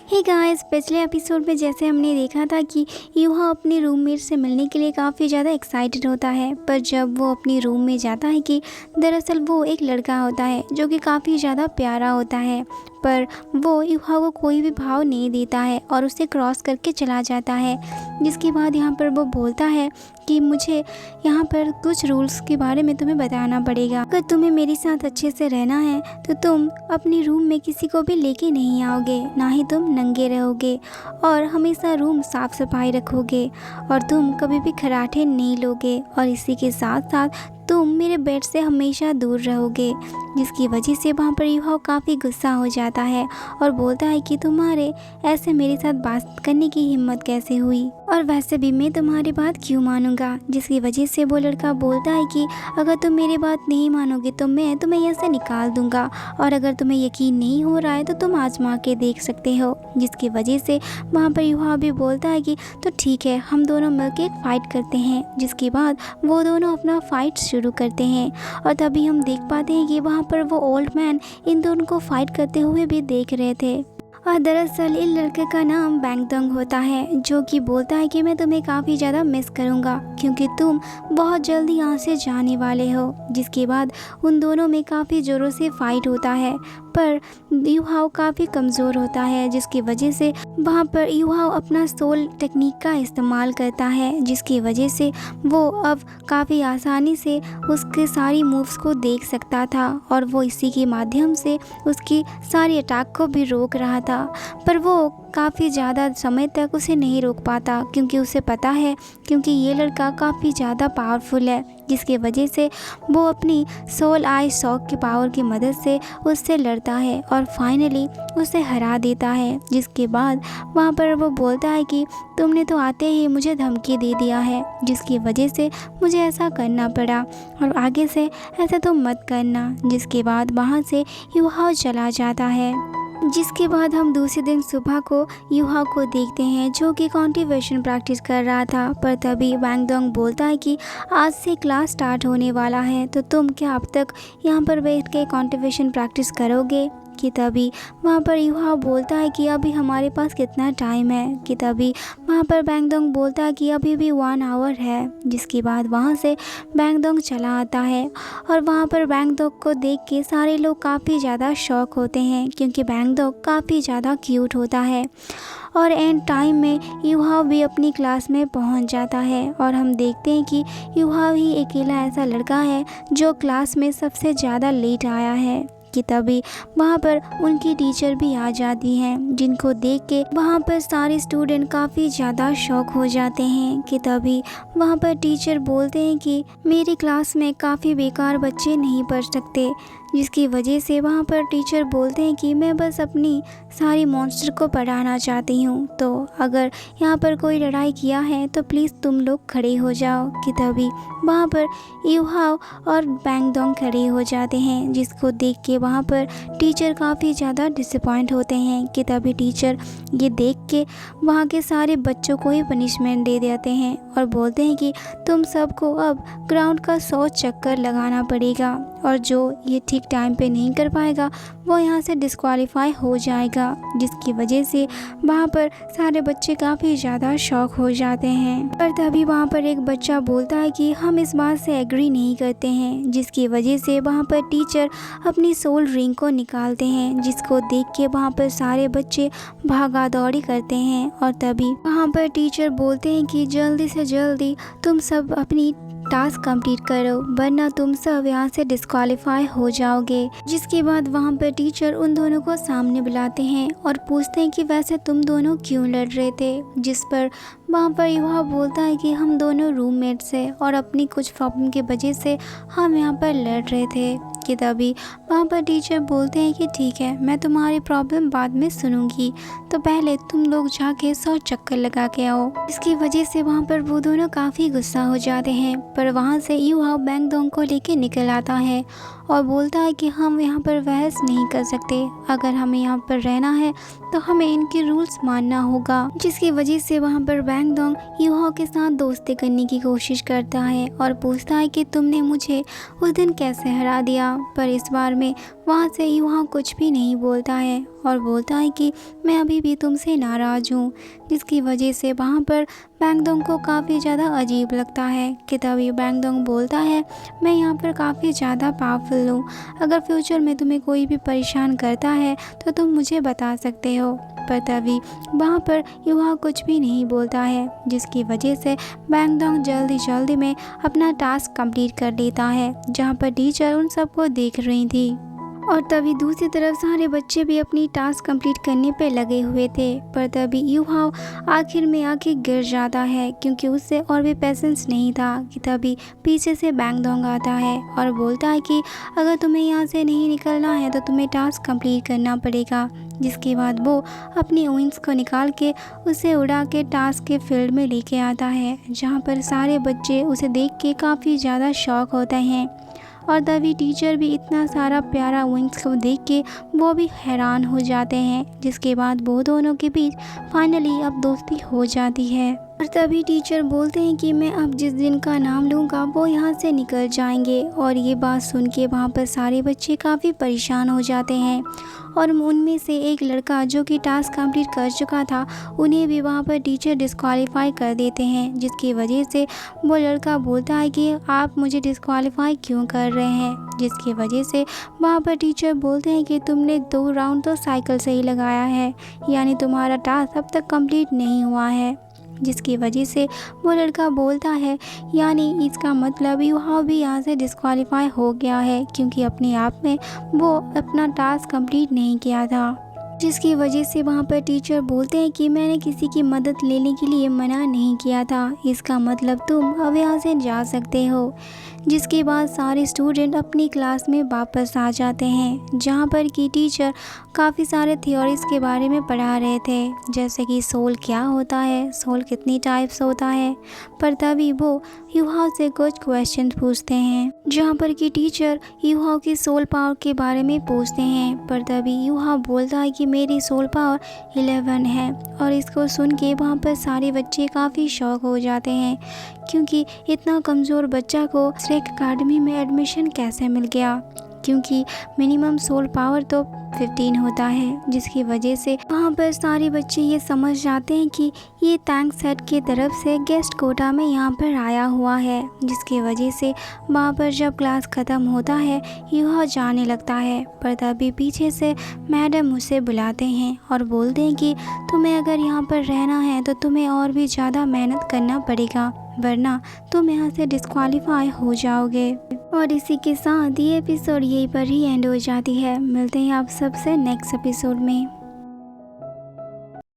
Hey guys, पिछले episode में जैसे हमने देखा था कि यूहा अपने रूममेट से मिलने के लिए काफ़ी ज़्यादा एक्साइटेड होता है। पर जब वो अपनी रूम में जाता है कि दरअसल वो एक लड़का होता है जो कि काफ़ी ज़्यादा प्यारा होता है, पर वो यूहा को कोई भी भाव नहीं देता है और उसे क्रॉस करके चला जाता है। जिसके बाद यहाँ पर वो बोलता है कि मुझे यहाँ पर कुछ रूल्स के बारे में तुम्हें बताना पड़ेगा। अगर तुम्हें मेरे साथ अच्छे से रहना है तो तुम अपने रूम में किसी को भी लेके नहीं आओगे, ना ही तुम नंगे रहोगे और हमेशा रूम साफ सफाई रखोगे और तुम कभी भी खराटे नहीं लोगे और इसी के साथ साथ तुम मेरे बेड से हमेशा दूर रहोगे। जिसकी वजह से वहाँ पर यूहा काफ़ी गुस्सा हो जाता है और बोलता है कि तुम्हारे ऐसे मेरे साथ बात करने की हिम्मत कैसे हुई, और वैसे भी मैं तुम्हारी बात क्यों मानूंगा। जिसकी वजह से वो लड़का बोलता है कि अगर तुम मेरी बात नहीं मानोगे तो मैं तुम्हें यहाँ से निकाल दूंगा, और अगर तुम्हें यकीन नहीं हो रहा है तो तुम आजमा के देख सकते हो। जिसकी वजह से वहाँ पर यूहा भी बोलता है कि तो ठीक है, हम दोनों मिलकर एक फ़ाइट करते हैं। जिसके बाद वो दोनों अपना फ़ाइट शुरू करते हैं और तभी हम देख पाते हैं कि वहाँ पर वो ओल्ड मैन इन दोनों को फाइट करते हुए भी देख रहे थे। और दरअसल इन लड़के का नाम बैंगदोंग होता है, जो कि बोलता है कि मैं तुम्हें काफ़ी ज़्यादा मिस करूँगा क्योंकि तुम बहुत जल्दी यहाँ से जाने वाले हो। जिसके बाद उन दोनों में काफ़ी ज़ोरों से फाइट होता है, पर यूहाओ काफ़ी कमज़ोर होता है। जिसकी वजह से वहाँ पर यूहाओ अपना सोल टेक्निक का इस्तेमाल करता है, जिसकी वजह से वो अब काफ़ी आसानी से उसके सारी मूव्स को देख सकता था और वो इसी के माध्यम से उसकी सारी अटैक को भी रोक रहा था। पर वो काफ़ी ज़्यादा समय तक उसे नहीं रोक पाता क्योंकि उसे पता है क्योंकि ये लड़का काफ़ी ज़्यादा पावरफुल है। जिसकी वजह से वो अपनी सोल आई शॉक की पावर की मदद से उससे लड़ता है और फाइनली उसे हरा देता है। जिसके बाद वहाँ पर वो बोलता है कि तुमने तो आते ही मुझे धमकी दे दिया है, जिसकी वजह से मुझे ऐसा करना पड़ा और आगे से ऐसा तो मत करना। जिसके बाद वहाँ से यूहा चला जाता है। जिसके बाद हम दूसरे दिन सुबह को यूहा को देखते हैं जो कि कॉन्टिवेशन प्रैक्टिस कर रहा था। पर तभी बैंगदोंग बोलता है कि आज से क्लास स्टार्ट होने वाला है, तो तुम क्या अब तक यहाँ पर बैठ के कॉन्टिवेशन प्रैक्टिस करोगे। कि तभी वहाँ पर यूहा बोलता है कि अभी हमारे पास कितना टाइम है। कि तभी वहाँ पर बैंगदोंग बोलता है कि अभी भी 1 आवर है। जिसके बाद वहाँ से बैंगदोंग चला आता है और वहाँ पर बैंगदोंग को देख के सारे लोग काफ़ी ज़्यादा शॉक होते हैं क्योंकि बैंगदोंग काफ़ी ज़्यादा क्यूट होता है। और एंड टाइम में यूहा भी अपनी क्लास में पहुंच जाता है और हम देखते हैं कि यूहा ही अकेला ऐसा लड़का है जो क्लास में सबसे ज़्यादा लेट आया है। कि तभी वहाँ पर उनकी टीचर भी आ जाती हैं, जिनको देख के वहाँ पर सारे स्टूडेंट काफ़ी ज़्यादा शॉक हो जाते हैं। कि तभी वहाँ पर टीचर बोलते हैं कि मेरी क्लास में काफ़ी बेकार बच्चे नहीं पढ़ सकते। जिसकी वजह से वहाँ पर टीचर बोलते हैं कि मैं बस अपनी सारी मॉन्स्टर को पढ़ाना चाहती हूँ, तो अगर यहाँ पर कोई लड़ाई किया है तो प्लीज़ तुम लोग खड़े हो जाओ। कि तभी वहाँ पर यूहा और बैंगदोंग खड़े हो जाते हैं, जिसको देख के वहाँ पर टीचर काफ़ी ज़्यादा डिसअपॉइंट होते हैं। कि तभी टीचर ये देख के वहाँ के सारे बच्चों को ही पनिशमेंट दे देते हैं और बोलते हैं कि तुम सबको अब ग्राउंड का 100 चक्कर लगाना पड़ेगा और जो ये ठीक टाइम पे नहीं कर पाएगा वो यहाँ से डिस्क्वालीफाई हो जाएगा। जिसकी वजह से वहाँ पर सारे बच्चे काफ़ी ज़्यादा शॉक हो जाते हैं। पर तभी वहाँ पर एक बच्चा बोलता है कि हम इस बात से एग्री नहीं करते हैं। जिसकी वजह से वहाँ पर टीचर अपनी सोल रिंग को निकालते हैं, जिसको देख के वहाँ पर सारे बच्चे भागा दौड़ी करते हैं। और तभी वहाँ पर टीचर बोलते हैं कि जल्दी से जल्दी तुम सब अपनी टास्क कंप्लीट करो वरना तुम सब यहाँ से डिस्क्वालीफाई हो जाओगे। जिसके बाद वहाँ पर टीचर उन दोनों को सामने बुलाते हैं और पूछते हैं कि वैसे तुम दोनों क्यों लड़ रहे थे। जिस पर वहाँ पर यूहा बोलता है कि हम दोनों रूममेट्स हैं और अपनी कुछ प्रॉब्लम की वजह से हम यहाँ पर लड़ रहे थे। कि तभी वहाँ पर टीचर बोलते हैं कि ठीक है, मैं तुम्हारी प्रॉब्लम बाद में सुनूंगी, तो पहले तुम लोग जाके 100 चक्कर लगा के आओ। इसकी वजह से वहाँ पर वो दोनों काफ़ी गुस्सा हो जाते हैं। पर वहाँ से यूहा बैंगदोंग को लेके निकल आता है और बोलता है कि हम यहाँ पर बहस नहीं कर सकते, अगर हमें यहाँ पर रहना है तो हमें इनके रूल्स मानना होगा। जिसकी वजह से वहाँ पर बैंगदोंग यूहा के साथ दोस्ती करने की कोशिश करता है और पूछता है कि तुमने मुझे उस दिन कैसे हरा दिया। पर इस बार में वहाँ से यूहा कुछ भी नहीं बोलता है और बोलता है कि मैं अभी भी तुमसे नाराज़ हूँ, जिसकी वजह से वहाँ पर बैंगडोंग को काफ़ी ज़्यादा अजीब लगता है कि तभी बैंगडोंग बोलता है मैं यहाँ पर काफ़ी ज़्यादा पावरफुल हूँ, अगर फ्यूचर में तुम्हें कोई भी परेशान करता है तो तुम मुझे बता सकते हो। पर तभी वहाँ पर यूहा कुछ भी नहीं बोलता है, जिसकी वजह से बैंगडोंग जल्दी में अपना टास्क कंप्लीट कर लेता है, जहाँ पर टीचर उन सबको देख रही थी। और तभी दूसरी तरफ सारे बच्चे भी अपनी टास्क कंप्लीट करने पे लगे हुए थे। पर तभी यूहा आखिर में आके गिर जाता है, क्योंकि उससे और भी पेशेंस नहीं था कि तभी पीछे से बैंगडोंग आता है और बोलता है कि अगर तुम्हें यहाँ से नहीं निकलना है तो तुम्हें टास्क कंप्लीट करना पड़ेगा। जिसके बाद वो अपनी विंग्स को निकाल के उसे उड़ा के टास्क के फील्ड में लेके आता है, जहाँ पर सारे बच्चे उसे देख के काफ़ी ज़्यादा शॉक होते हैं। और तभी टीचर भी इतना सारा प्यारा विंग्स को देख के वो भी हैरान हो जाते हैं, जिसके बाद वो दोनों के बीच फाइनली अब दोस्ती हो जाती है। और तभी टीचर बोलते हैं कि मैं अब जिस दिन का नाम लूँगा वो यहाँ से निकल जाएंगे। और ये बात सुन के वहाँ पर सारे बच्चे काफ़ी परेशान हो जाते हैं और उनमें से एक लड़का जो कि टास्क कंप्लीट कर चुका था उन्हें भी वहाँ पर टीचर डिस्क्वालीफाई कर देते हैं, जिसकी वजह से वो लड़का बोलता है कि आप मुझे डिस्क्वालीफाई क्यों कर रहे हैं। जिसकी वजह से वहाँ पर टीचर बोलते हैं कि तुमने 2 राउंड तो साइकिल से ही लगाया है, यानी तुम्हारा टास्क अब तक कंप्लीट नहीं हुआ है। जिसकी वजह से वो लड़का बोलता है यानी इसका मतलब यूहा भी यहाँ से डिस्क्वालीफाई हो गया है, क्योंकि अपने आप में वो अपना टास्क कंप्लीट नहीं किया था। जिसकी वजह से वहाँ पर टीचर बोलते हैं कि मैंने किसी की मदद लेने के लिए मना नहीं किया था, इसका मतलब तुम अब यहाँ से जा सकते हो। जिसके बाद सारे स्टूडेंट अपनी क्लास में वापस आ जाते हैं, जहाँ पर कि टीचर काफ़ी सारे थ्योरीज़ के बारे में पढ़ा रहे थे, जैसे कि सोल क्या होता है, सोल कितनी टाइप्स होता है। पर तभी वो यूहा से कुछ क्वेश्चन पूछते हैं, जहाँ पर कि टीचर यूहा की सोल पावर के बारे में पूछते हैं। पर तभी यूहा बोलता है कि मेरी सोल पावर 11 है। और इसको सुन के वहाँ पर सारे बच्चे काफ़ी शॉक हो जाते हैं, क्योंकि इतना कमज़ोर बच्चा को स्ट्रेक अकेडमी में एडमिशन कैसे मिल गया, क्योंकि मिनिमम सोल पावर तो 15 होता है। जिसकी वजह से वहाँ पर सारे बच्चे ये समझ जाते हैं कि ये टैंक सेट की तरफ से गेस्ट कोटा में यहाँ पर आया हुआ है। जिसकी वजह से वहाँ पर जब क्लास ख़त्म होता है यूहा जाने लगता है। पर तभी पीछे से मैडम उसे बुलाते हैं और बोलते हैं कि तुम्हें अगर यहाँ पर रहना है तो तुम्हें और भी ज़्यादा मेहनत करना पड़ेगा, वरना तुम यहाँ से डिस्क्वालीफाई हो जाओगे। और इसी के साथ ये एपिसोड यहीं पर ही एंड हो जाती है। मिलते हैं आप सबसे नेक्स्ट एपिसोड में।